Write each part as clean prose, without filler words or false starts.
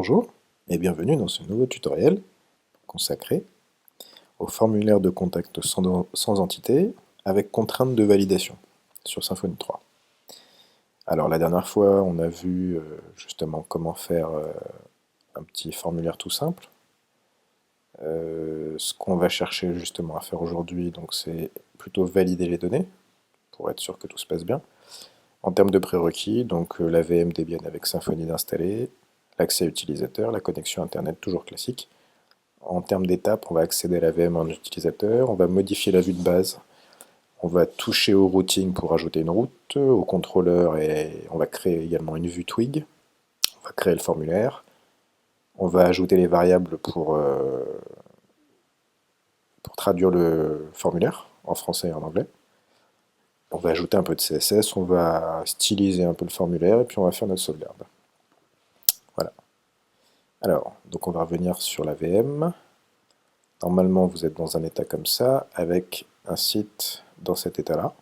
Bonjour et bienvenue dans ce nouveau tutoriel consacré au formulaire de contact sans entité avec contrainte de validation sur Symfony 3. Alors la dernière fois on a vu justement comment faire un petit formulaire tout simple. Ce qu'on va chercher justement à faire aujourd'hui, donc c'est plutôt valider les données pour être sûr que tout se passe bien. En termes de prérequis, donc la VM Debian avec Symfony d'installer, l'accès utilisateur, la connexion internet toujours classique. En termes d'étapes, on va accéder à la VM en utilisateur, on va modifier la vue de base, on va toucher au routing pour ajouter une route, au contrôleur et on va créer également une vue Twig, on va créer le formulaire, on va ajouter les variables pour traduire le formulaire en français et en anglais. On va ajouter un peu de CSS, on va styliser un peu le formulaire et puis on va faire notre sauvegarde. Voilà. Alors, donc on va revenir sur la VM. Normalement, vous êtes dans un état comme ça, avec un site dans cet état-là.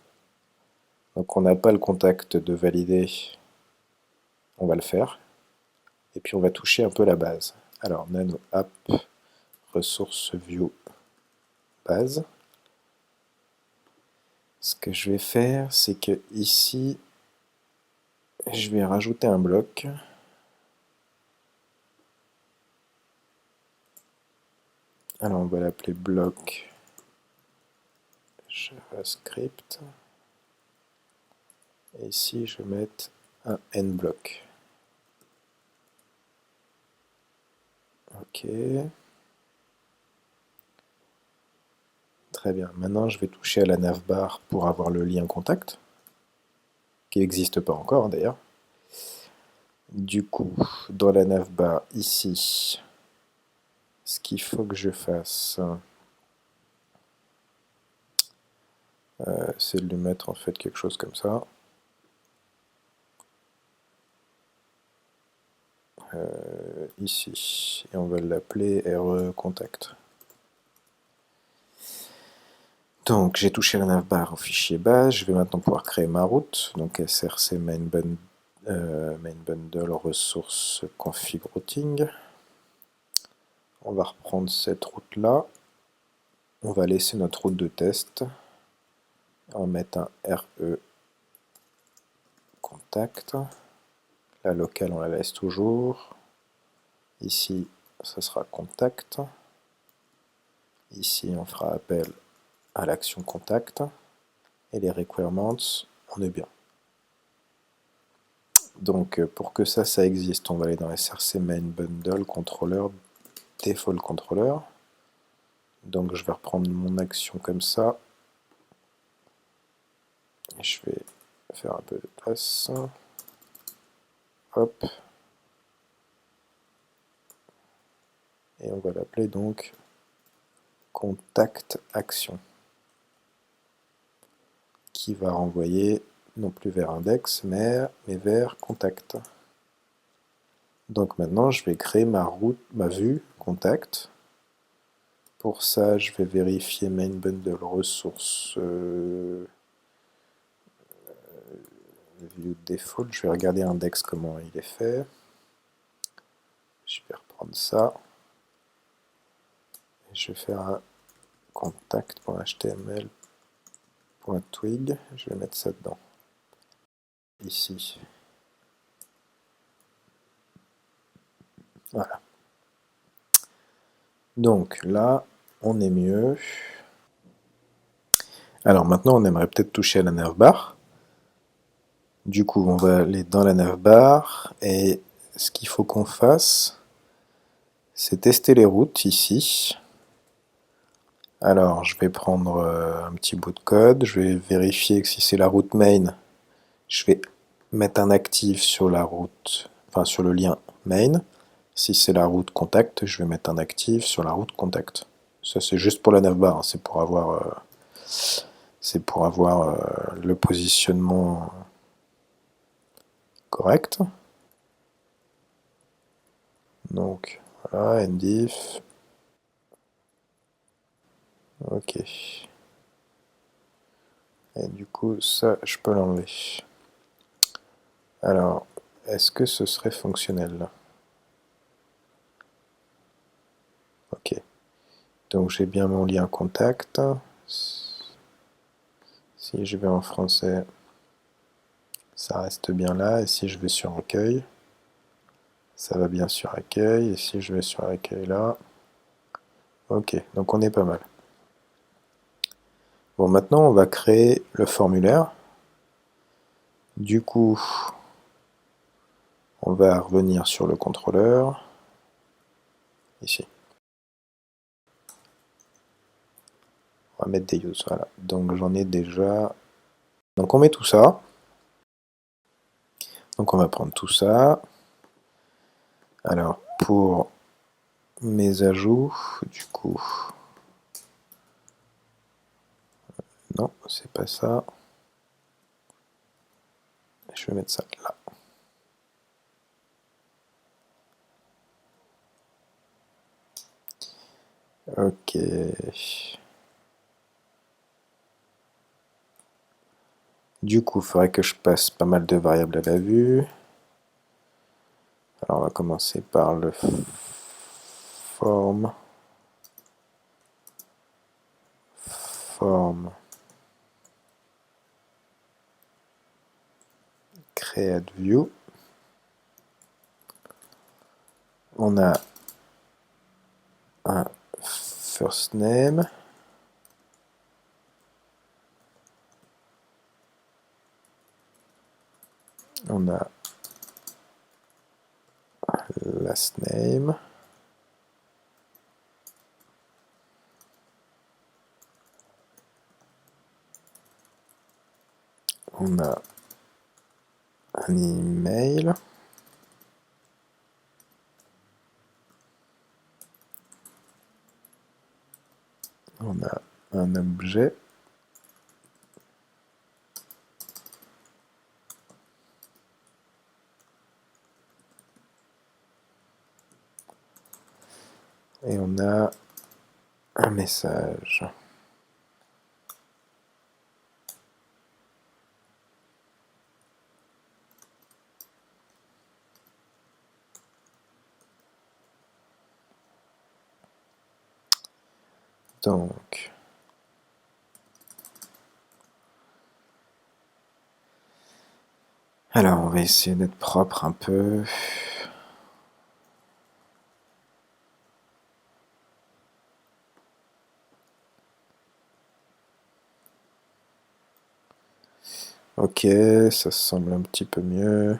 Donc on n'a pas le contact de valider, on va le faire. Et puis on va toucher un peu la base. Alors, nano app, ressources view, base. Ce que je vais faire, c'est que ici, je vais rajouter un bloc. Alors on va l'appeler bloc JavaScript. Et ici, je vais mettre un nblock. Ok. Très bien. Maintenant, je vais toucher à la navbar pour avoir le lien contact, qui n'existe pas encore d'ailleurs. Du coup, dans la navbar, ici, ce qu'il faut que je fasse, c'est de lui mettre en fait quelque chose comme ça. Ici, et on va l'appeler RE-contact. Donc j'ai touché la navbar au fichier base, je vais maintenant pouvoir créer ma route, donc src main bundle ressources config routing. On va reprendre cette route là, on va laisser notre route de test, on va mettre un RE contact, la locale on la laisse toujours, ici ça sera contact, ici on fera appel à l'action contact, et les requirements, on est bien. Donc pour que ça existe, on va aller dans src main bundle controller, default controller. Donc je vais reprendre mon action comme ça. Je vais faire un peu de place. Hop. Et on va l'appeler donc contact action, qui va renvoyer non plus vers index, mais vers contact. Donc maintenant, je vais créer ma route, ma vue contact. Pour ça, je vais vérifier main bundle ressources view default. Je vais regarder index comment il est fait. Je vais reprendre ça. Et je vais faire un contact.html.twig. Je vais mettre ça dedans. Ici. Voilà. Donc là, on est mieux. Alors maintenant, on aimerait peut-être toucher à la navbar. Du coup, on va aller dans la navbar et ce qu'il faut qu'on fasse, c'est tester les routes ici. Alors, je vais prendre un petit bout de code, je vais vérifier que si c'est la route main, je vais mettre un active sur la route, enfin sur le lien main. Si c'est la route contact, je vais mettre un active sur la route contact. Ça c'est juste pour la navbar, hein, c'est pour avoir le positionnement correct. Donc voilà, ndiff. Ok. Et du coup, ça, je peux l'enlever. Alors, est-ce que ce serait fonctionnel ? Donc j'ai bien mon lien contact. Si je vais en français, ça reste bien là. Et si je vais sur accueil, ça va bien sur accueil. Et si je vais sur accueil là, ok, donc on est pas mal. Bon, maintenant on va créer le formulaire. Du coup, on va revenir sur le contrôleur, ici. On va mettre des use, voilà. Donc j'en ai déjà. Donc on met tout ça. Donc on va prendre tout ça. Alors pour mes ajouts, du coup, non, c'est pas ça. Je vais mettre ça là. Ok. Du coup, il faudrait que je passe pas mal de variables à la vue. Alors on va commencer par le form create view. On a un first name. On a last name. On a un email. On a un objet. Et on a un message. Donc, alors on va essayer d'être propre un peu. Ok, ça semble un petit peu mieux.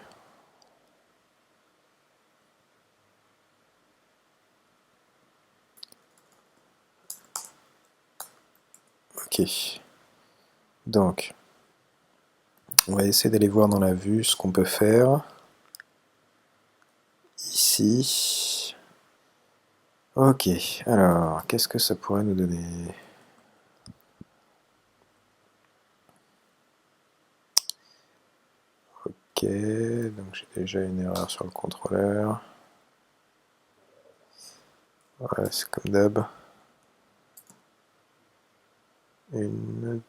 Ok. Donc, on va essayer d'aller voir dans la vue ce qu'on peut faire. Ici. Ok, alors, qu'est-ce que ça pourrait nous donner? Ok, donc j'ai déjà une erreur sur le contrôleur. Ouais, c'est comme d'hab. Une,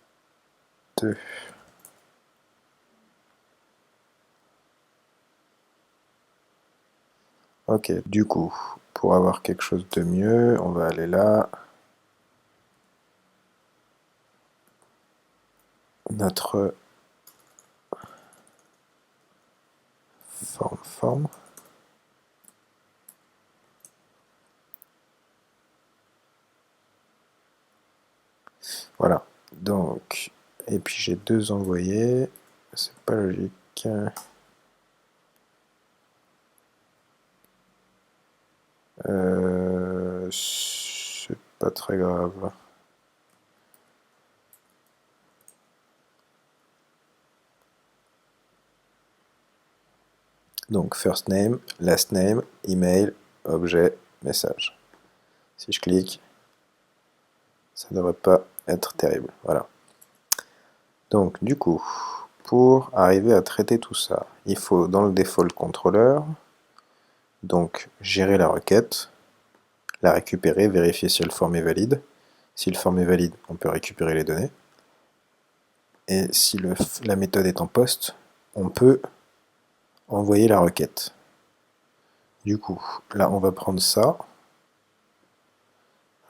deux. Ok, du coup, pour avoir quelque chose de mieux, on va aller là. Notre forme. Voilà, donc, et puis j'ai deux envoyés, c'est pas logique. C'est pas très grave. Donc first name, last name, email, objet, message. Si je clique, ça ne devrait pas être terrible. Voilà. Donc du coup, pour arriver à traiter tout ça, il faut dans le default controller, donc gérer la requête, la récupérer, vérifier si le form est valide. Si le form est valide, on peut récupérer les données. Et si la méthode est en poste, on peut envoyer la requête. Du coup, là on va prendre ça.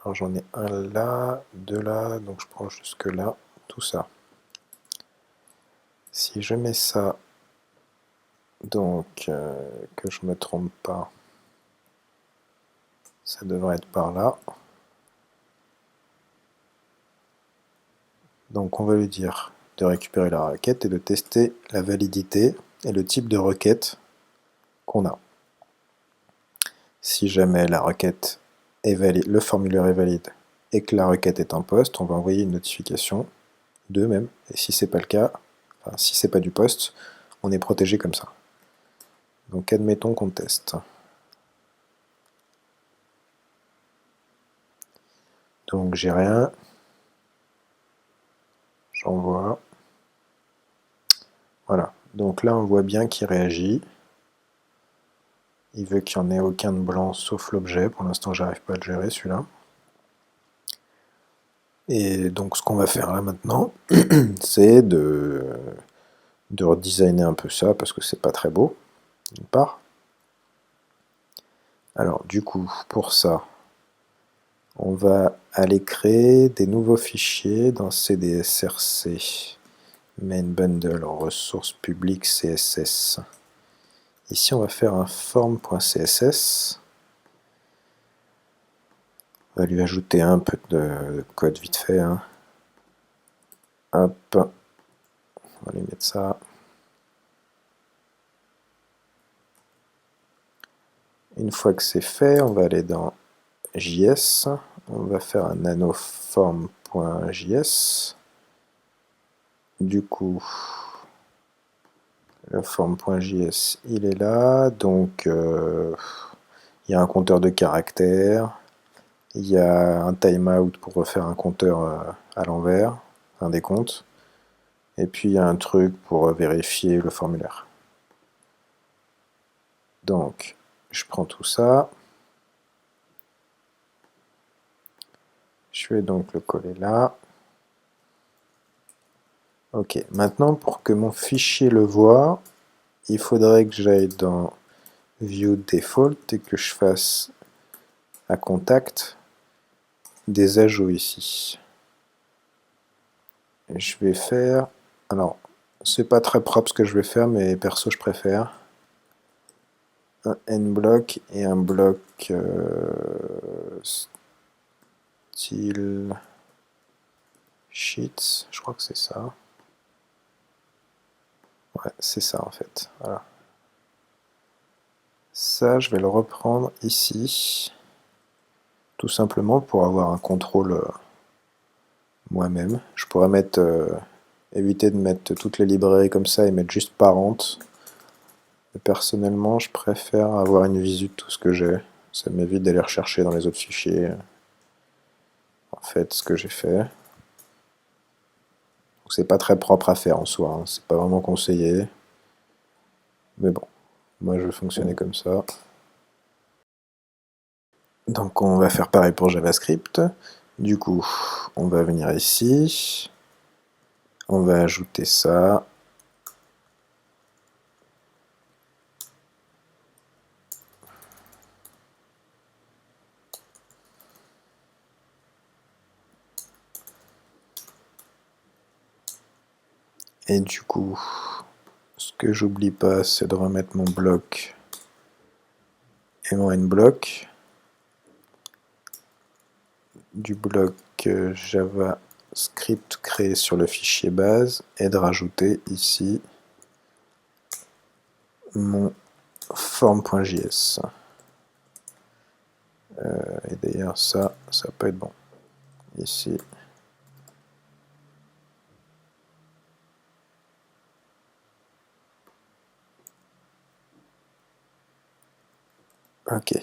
Alors j'en ai un là, deux là, donc je prends jusque là, tout ça. Si je mets ça, donc que je me trompe pas, ça devrait être par là. Donc on va lui dire de récupérer la requête et de tester la validité et le type de requête qu'on a. Si jamais la requête est valide, le formulaire est valide et que la requête est en poste, on va envoyer une notification d'eux même. Et si c'est pas le cas, enfin, si c'est pas du poste, on est protégé comme ça. Donc admettons qu'on teste. Donc j'ai rien. J'envoie. Voilà. Donc là on voit bien qu'il réagit. Il veut qu'il n'y en ait aucun de blanc sauf l'objet. Pour l'instant j'arrive pas à le gérer celui-là. Et donc ce qu'on va faire là maintenant, c'est de redesigner un peu ça parce que c'est pas très beau, d'une part. Alors du coup, pour ça, on va aller créer des nouveaux fichiers dans CDSRC, main bundle, ressources publiques CSS. Ici on va faire un form.css. On va lui ajouter un peu de code vite fait. Hein. Hop, on va lui mettre ça. Une fois que c'est fait, on va aller dans JS. On va faire un nanoform.js. Du coup, le form.js, il est là. Donc, il y a un compteur de caractères. Il y a un timeout pour refaire un compteur à l'envers, un décompte. Et puis, il y a un truc pour vérifier le formulaire. Donc, je prends tout ça. Je vais donc le coller là. Ok, maintenant pour que mon fichier le voie, il faudrait que j'aille dans View Default et que je fasse à contact des ajouts ici. Et je vais faire... Alors, c'est pas très propre ce que je vais faire, mais perso je préfère. Un n-block et un bloc style sheets, je crois que c'est ça. Ouais, c'est ça en fait. Voilà. Ça, je vais le reprendre ici, tout simplement pour avoir un contrôle moi-même. Je pourrais éviter de mettre toutes les librairies comme ça et mettre juste parent. Mais personnellement, je préfère avoir une visu de tout ce que j'ai. Ça m'évite d'aller rechercher dans les autres fichiers en fait ce que j'ai fait. C'est pas très propre à faire en soi, hein. C'est pas vraiment conseillé. Mais bon, moi je vais fonctionner comme ça. Donc on va faire pareil pour JavaScript. Du coup, on va venir ici. On va ajouter ça. Et du coup, ce que j'oublie pas, c'est de remettre mon bloc et mon n-block. Du bloc JavaScript créé sur le fichier base et de rajouter ici mon form.js. Et d'ailleurs ça peut être bon. Ici. Ok.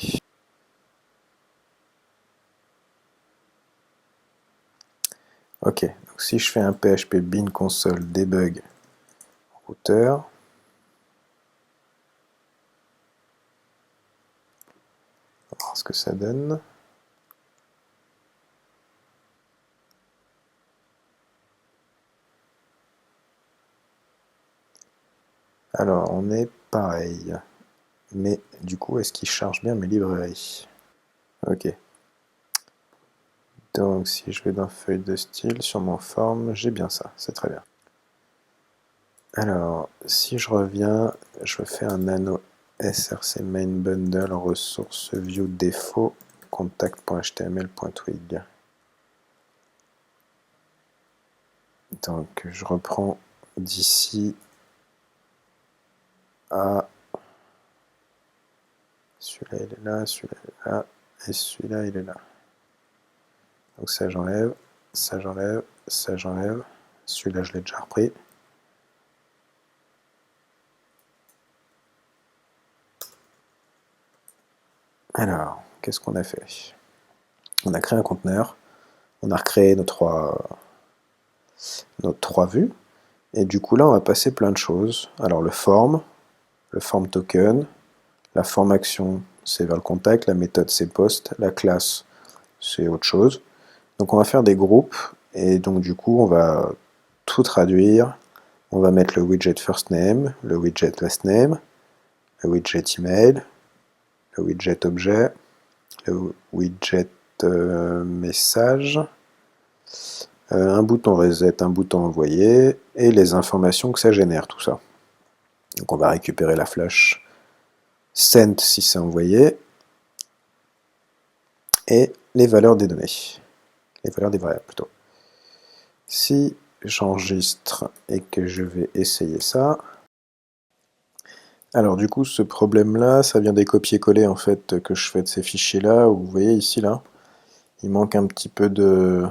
Ok, donc si je fais un PHP bin console debug routeur, on va voir ce que ça donne. Alors, on est pareil. Mais du coup, est-ce qu'il charge bien mes librairies? Ok. Donc si je vais dans feuille de style, sur mon forme, j'ai bien ça, c'est très bien. Alors, si je reviens, je fais un nano src main bundle ressource view défaut contact.html.twig. Donc je reprends d'ici à celui-là il est là, celui-là il est là, et celui-là il est là. Donc ça j'enlève, ça j'enlève, ça j'enlève, celui-là je l'ai déjà repris. Alors, qu'est-ce qu'on a fait? On a créé un conteneur, on a recréé nos trois vues, et du coup là on va passer plein de choses. Alors le form token, la form action c'est vers le contact, la méthode c'est post, la classe c'est autre chose. Donc on va faire des groupes, et donc du coup on va tout traduire. On va mettre le widget first name, le widget last name, le widget email, le widget objet, le widget message, un bouton reset, un bouton envoyer, et les informations que ça génère, tout ça. Donc on va récupérer la flash send si c'est envoyé, et les valeurs des données, les valeurs des variables plutôt. Si j'enregistre et que je vais essayer ça, alors du coup ce problème là, ça vient des copier-coller en fait que je fais de ces fichiers là, où vous voyez ici là, il manque un petit peu de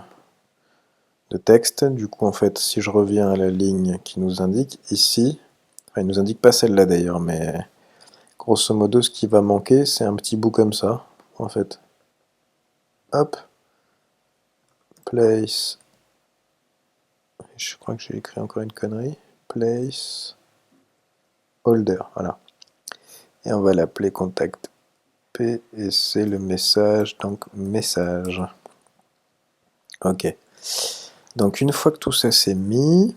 texte. Du coup en fait si je reviens à la ligne qui nous indique ici, enfin, il nous indique pas celle là d'ailleurs, mais grosso modo ce qui va manquer c'est un petit bout comme ça en fait. Hop, place, je crois que j'ai écrit encore une connerie, place holder, voilà. Et on va l'appeler contact P, et c'est le message, donc message. Ok. Donc une fois que tout ça c'est mis,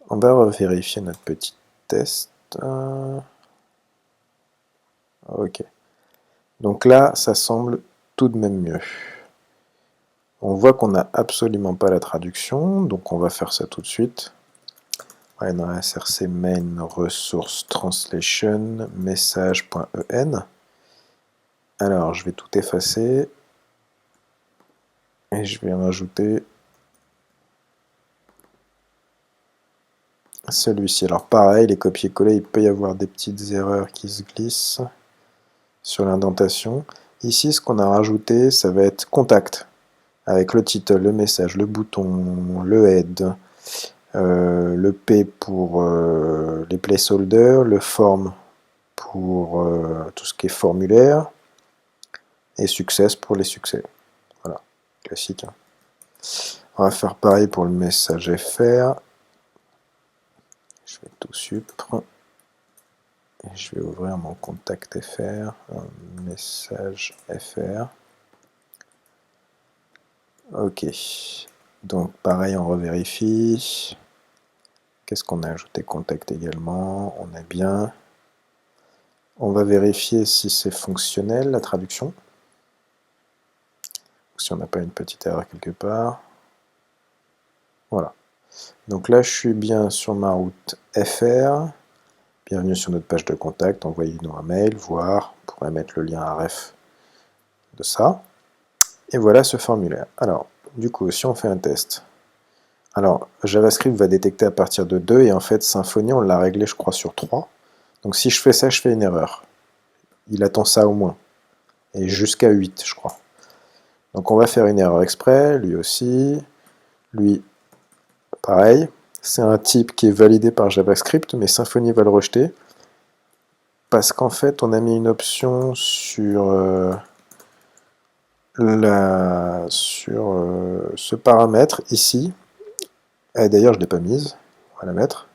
on va vérifier notre petit test. Ok. Donc là, ça semble tout de même mieux. On voit qu'on n'a absolument pas la traduction, donc on va faire ça tout de suite. Ouais, dans la src main resource translation message.en. Alors, je vais tout effacer. Et je vais rajouter celui-ci. Alors pareil, les copier-coller, il peut y avoir des petites erreurs qui se glissent sur l'indentation. Ici, ce qu'on a rajouté, ça va être contact, avec le titre, le message, le bouton, le head, le P pour les placeholders, le form pour tout ce qui est formulaire, et success pour les succès. Voilà, classique. Hein. On va faire pareil pour le message FR. Je vais tout supr. Et je vais ouvrir mon contact FR, un message FR. Ok. Donc pareil, on revérifie. Qu'est-ce qu'on a ajouté? Contact également, on est bien. On va vérifier si c'est fonctionnel, la traduction. Si on n'a pas une petite erreur quelque part. Voilà. Donc là, je suis bien sur ma route FR. Bienvenue sur notre page de contact. Envoyez-nous un mail, voir. On pourrait mettre le lien à ref de ça. Et voilà ce formulaire. Alors, du coup, si on fait un test. Alors, JavaScript va détecter à partir de 2, et en fait, Symfony, on l'a réglé, je crois, sur 3. Donc si je fais ça, je fais une erreur. Il attend ça au moins. Et jusqu'à 8, je crois. Donc on va faire une erreur exprès, lui aussi. Lui, pareil. C'est un type qui est validé par JavaScript, mais Symfony va le rejeter. Parce qu'en fait, on a mis une option sur, ce paramètre ici. D'ailleurs, je ne l'ai pas mise. On va la mettre.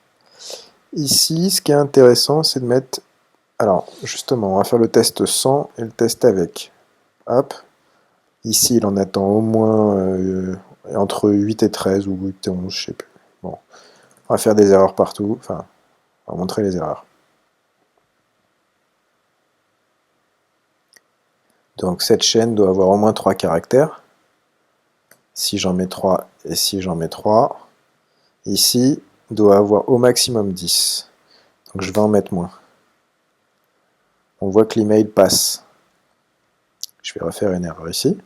Ici, ce qui est intéressant, c'est de mettre... Alors, justement, on va faire le test sans et le test avec. Hop. Ici, il en attend au moins entre 8 et 13, ou 8 et 11, je sais plus. Bon. On va faire des erreurs partout. Enfin, on va montrer les erreurs. Donc cette chaîne doit avoir au moins 3 caractères. Si j'en mets 3 et si j'en mets 3, ici doit avoir au maximum 10. Donc je vais en mettre moins. On voit que l'email passe. Je vais refaire une erreur ici.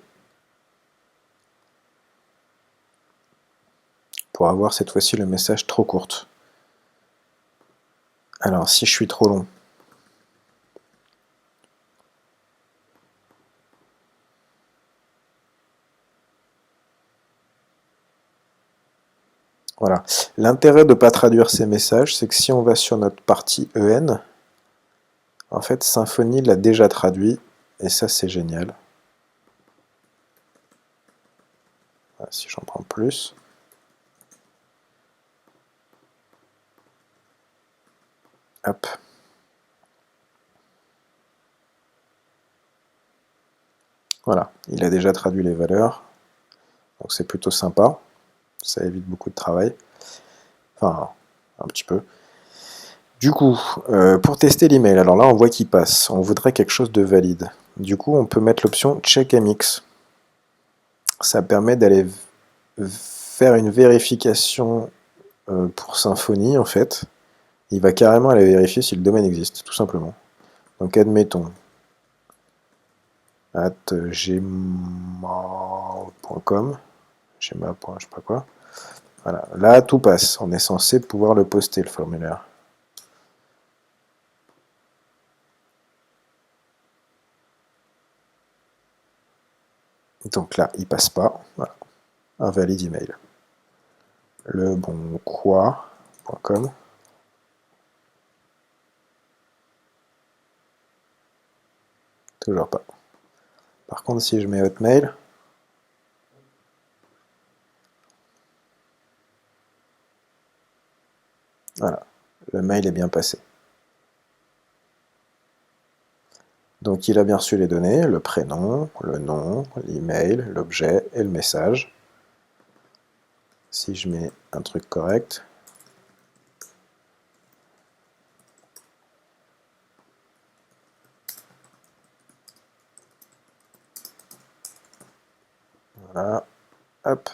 Pour avoir cette fois-ci le message trop court. Alors si je suis trop long, voilà. L'intérêt de ne pas traduire ces messages, c'est que si on va sur notre partie EN, en fait Symfony l'a déjà traduit, et ça c'est génial. Voilà, si j'en prends plus. Hop. Voilà, il a déjà traduit les valeurs, donc c'est plutôt sympa, ça évite beaucoup de travail, enfin un petit peu. Du coup, pour tester l'email, alors là on voit qu'il passe, on voudrait quelque chose de valide. Du coup on peut mettre l'option check MX. Ça permet d'aller faire une vérification pour Symfony en fait. Il va carrément aller vérifier si le domaine existe, tout simplement. Donc admettons @gmail.com, gmail. Je sais pas quoi. Voilà, là tout passe. On est censé pouvoir le poster le formulaire. Donc là, il passe pas. Voilà. Invalide email. Lebonquoi.com. Toujours pas. Par contre, si je mets Hotmail, voilà, le mail est bien passé. Donc il a bien reçu les données, le prénom, le nom, l'email, l'objet et le message. Si je mets un truc correct, voilà, hop.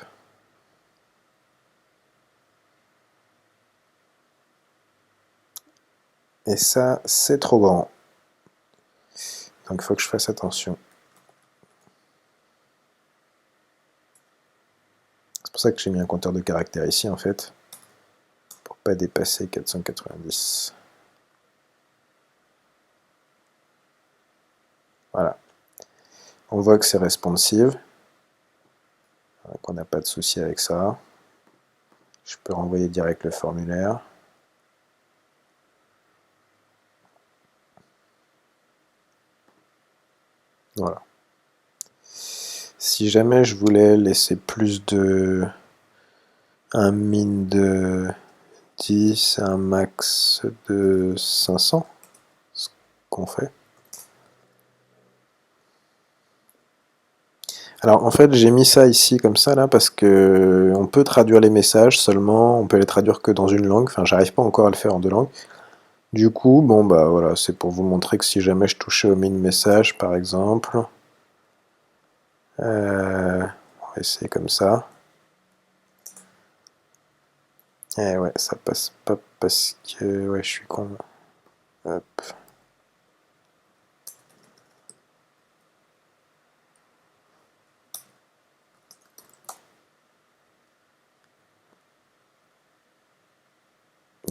Et ça, c'est trop grand. Donc il faut que je fasse attention. C'est pour ça que j'ai mis un compteur de caractères ici en fait, pour pas dépasser 490. Voilà. On voit que c'est responsive, qu'on n'a pas de souci avec ça. Je peux renvoyer direct le formulaire. Voilà. Si jamais je voulais laisser plus de un min de 10, un max de 500, ce qu'on fait. Alors en fait j'ai mis ça ici comme ça là parce que on peut traduire les messages seulement, on peut les traduire que dans une langue, enfin j'arrive pas encore à le faire en deux langues. Du coup, bon bah voilà, c'est pour vous montrer que si jamais je touchais au min message par exemple, on va essayer comme ça. Et ouais, ça passe pas parce que ouais, je suis con. Hop.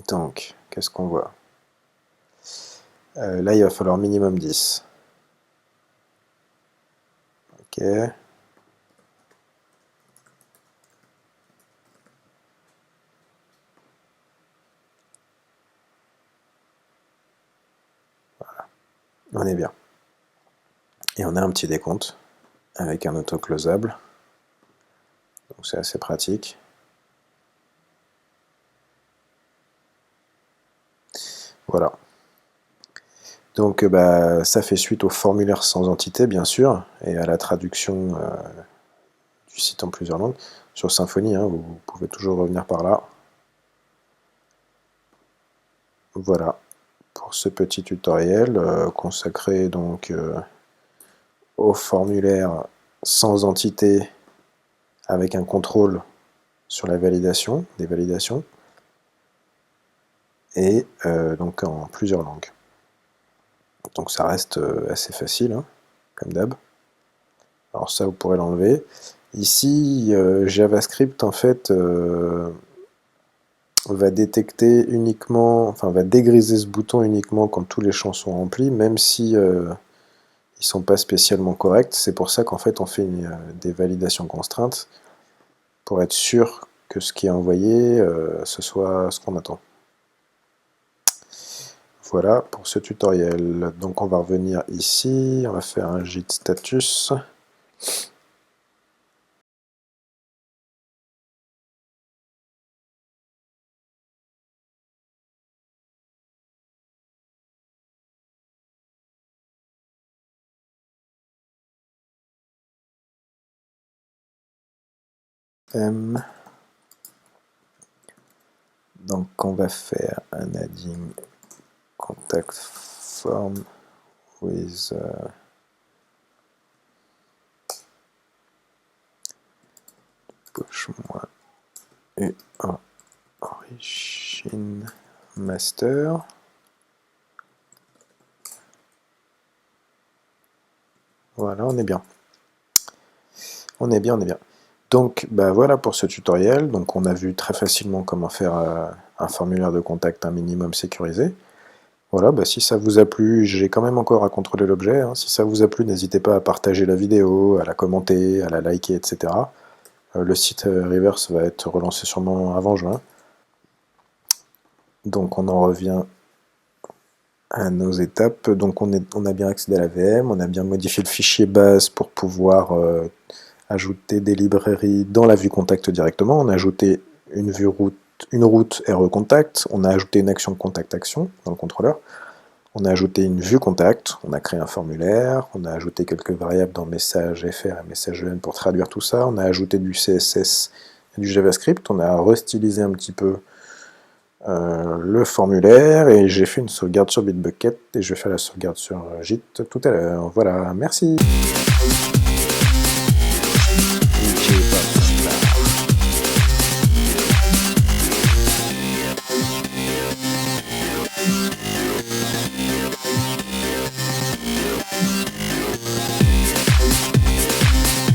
Donc, qu'est-ce qu'on voit? Là, il va falloir minimum 10. Ok. Voilà. On est bien. Et on a un petit décompte avec un auto-closable. Donc c'est assez pratique. Voilà. Donc bah, ça fait suite au formulaire sans entité, bien sûr, et à la traduction du site en plusieurs langues. Sur Symfony, hein, vous pouvez toujours revenir par là. Voilà pour ce petit tutoriel consacré donc au formulaire sans entité avec un contrôle sur la validation, des validations, et donc en plusieurs langues. Donc ça reste assez facile, hein, comme d'hab. Alors ça, vous pourrez l'enlever. Ici, JavaScript, en fait, va détecter uniquement, enfin va dégriser ce bouton uniquement quand tous les champs sont remplis, même si ils sont pas spécialement corrects. C'est pour ça qu'en fait on fait des validations constraintes pour être sûr que ce qui est envoyé, ce soit ce qu'on attend. Voilà pour ce tutoriel. Donc on va revenir ici, on va faire un git status. M. Donc on va faire un adding contact form with push-moi et origin master. Voilà, on est bien. On est bien. Donc bah voilà pour ce tutoriel. Donc on a vu très facilement comment faire un formulaire de contact un minimum sécurisé. Voilà, bah si ça vous a plu, j'ai quand même encore à contrôler l'objet. Hein. Si ça vous a plu, n'hésitez pas à partager la vidéo, à la commenter, à la liker, etc. Le site Reverse va être relancé sûrement avant juin. Donc on en revient à nos étapes. Donc on a bien accédé à la VM, on a bien modifié le fichier base pour pouvoir ajouter des librairies dans la vue contact directement. On a ajouté une route RE contact, on a ajouté une action contact action dans le contrôleur. On a ajouté une vue contact, on a créé un formulaire, on a ajouté quelques variables dans message FR et message EN pour traduire tout ça, on a ajouté du CSS et du JavaScript, on a restylisé un petit peu le formulaire et j'ai fait une sauvegarde sur Bitbucket et je vais faire la sauvegarde sur Git tout à l'heure. Voilà, merci.